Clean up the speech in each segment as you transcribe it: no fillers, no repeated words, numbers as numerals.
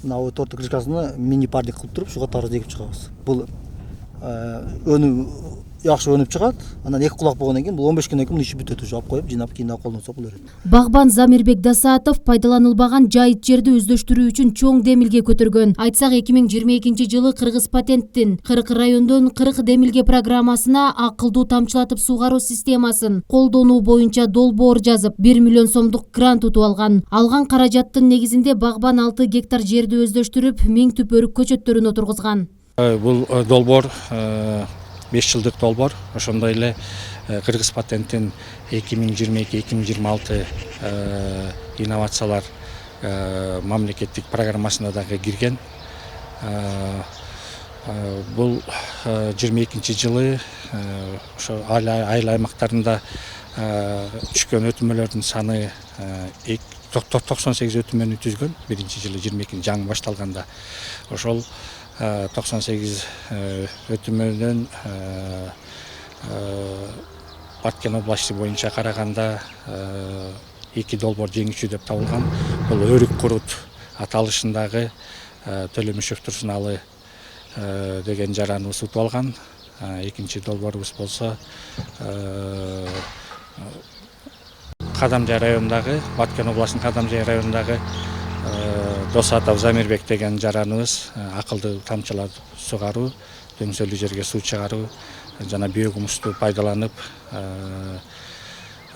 мына торттун крышкасына мини парник кылып туруп ушуга тарыз эгип чыгабыз. Бул өнүм жакшы өнүп чыгат. Анан 2 кулак болгондон кийин бул 15 күндөн кийин иши бүтөт, уже алып коюп жыйнап кийин колдонсок болот. Багбан Замирбек Дасаатов пайдаланылбаган жайыт жерди өздөштүрүү үчүн чоң демилге көтөргөн. Айтсак 2022 жылы Кыргыз Патенттин 40 райондон 40 демилге программасына акылдуу тамчылатып сугаруу системасын колдонуу боюнча долбоор жазып 1 миллион сомдук грант утуп алган. Алган каражаттын негизинде Багбан 6 гектар жерди өздөштүрүп, 1000 түп өрүк көчөттөрүн отургузган. Бул долбоор 5 жылдык долбоор. Ошондой эле Кыргыз Патенттин 2022-2026 инновациялар мамлекеттик программасына дагы кирген. Бул 22 жылы ошо айыл аймактарында түшкөн өтүмөлөрдүн саны 98 өтүмөнү түзгөн. Биринчи жылы 22 жаңы башталганда ошол 98 өтүмөнүн Баткен областы боюнча караганда 2 долбоор жеңүүчү деп табылган. Бул өрүк курут аталышындагы Төлөмүшев Турсуналы деген жараныбыз утуп алган. Экинчи долбоорубуз болсо Кадамжай районундагы, Баткен областынын Кадамжай районундагы Досатов Замирбек деген жараныбыз акылдуу тамчылатып сугаруу, дөңсөлүү жерге суу чыгаруу жана биогумусту пайдаланып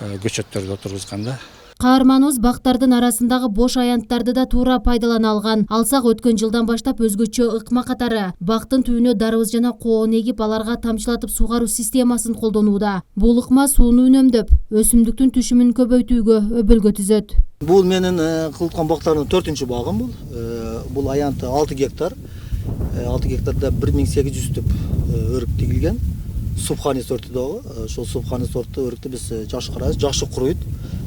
көчөттөрдү отургузганда. Каарманыбыз бактардын арасындагы бош аянттарды да туура пайдалана алган. Алсак өткөн жылдан баштап өзгөчө ыкма катары бактын түбүнө дарыбыз жана коон эгип, аларга тамчылатып сугаруу системасын колдонууда. Бул ыкма сууну үнөмдөп, өсүмдүктүн түшүмүн көбөйтүүгө өбөлгө түзөт. Бул менин кылыткан бактардын 4-чү багым бул. Бул аянты 6 гектар. 6 гектарда 1800 түп өрүк тигилген. Субхани сорты дагы. Ошол субхани сортту өрүктү биз жакшы карайбыз, жакшы куруйт.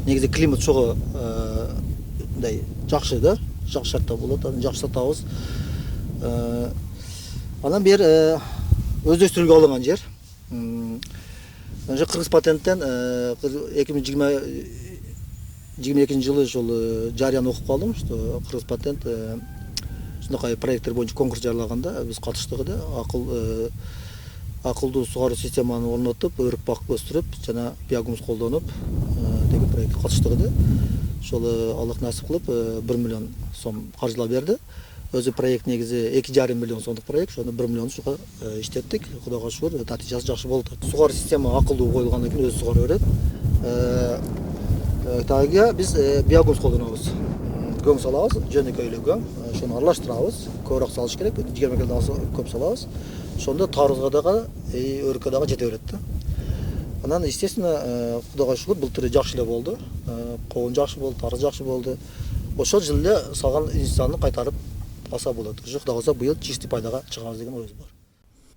Негизи климат чогуу мындай жакшы да, жакшы шартта болот, жакшы сатабыз. Анан бер өздөштүрүүгө алынган жер. Кыргыз Патенттен 2022 жылы ошол жарыяны окуп калдым, что Кыргыз Патент ушундай проекттер боюнча конкурс жарыялаганда биз катыштык да, акылдуу сугаруу системаны орнотуп, өрүк бак өстүрүп жана биогумус колдонуп деген проектке катыштык да. Ошол Аллах насип кылып 1 миллион сом каржылап берди. Өзү проект негизи 2,5 миллион сомдук проект, ошону 1 миллион ушуга иштеттик. Кудайга шүгүр, натыйжасы жакшы болду. Сугаруу система акылдуу коюлгандан кийин өзү сугара берет. Тагыга биз биогумус колдонобуз. Көң салабыз, жөнөкөйлүү көң. Ошону аралаштырабыз. Көбүрөөк салыш керек, 20 килодон көп салабыз. Ошондо тарызга дагы, өрүккө дагы жете берет да. Анан естественно, Кудайга шүгүр, былтыр жакшы эле болду. Коон жакшы болду, тарыз жакшы болду. Ошол жылы эле салган инвестицияны кайтарып алса болот. Кудайга калса быйыл чистый пайдага чыгабыз деген оюбуз бар.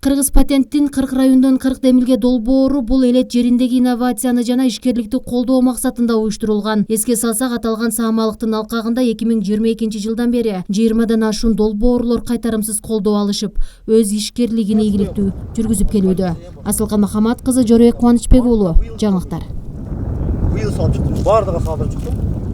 Кыргыз Патенттин 40 райондон 40 демилге долбоору бул элет жериндеги инновацияны жана ишкерликти колдоо максатында уюштурулган. Эске салсак, аталган саамалыктын алкагында 2022 жылдан бери 20дан ашуун долбоорлор кайтарымсыз колдоо алышып, өз ишкерлигин ийгиликтүү жүргүзүп келүүдө. Асылкан Махамат кызы, Жоройек Кубанычбек уулу, жаңылыктар. Быйыл салып чыктым, бардыгы салып чыктым.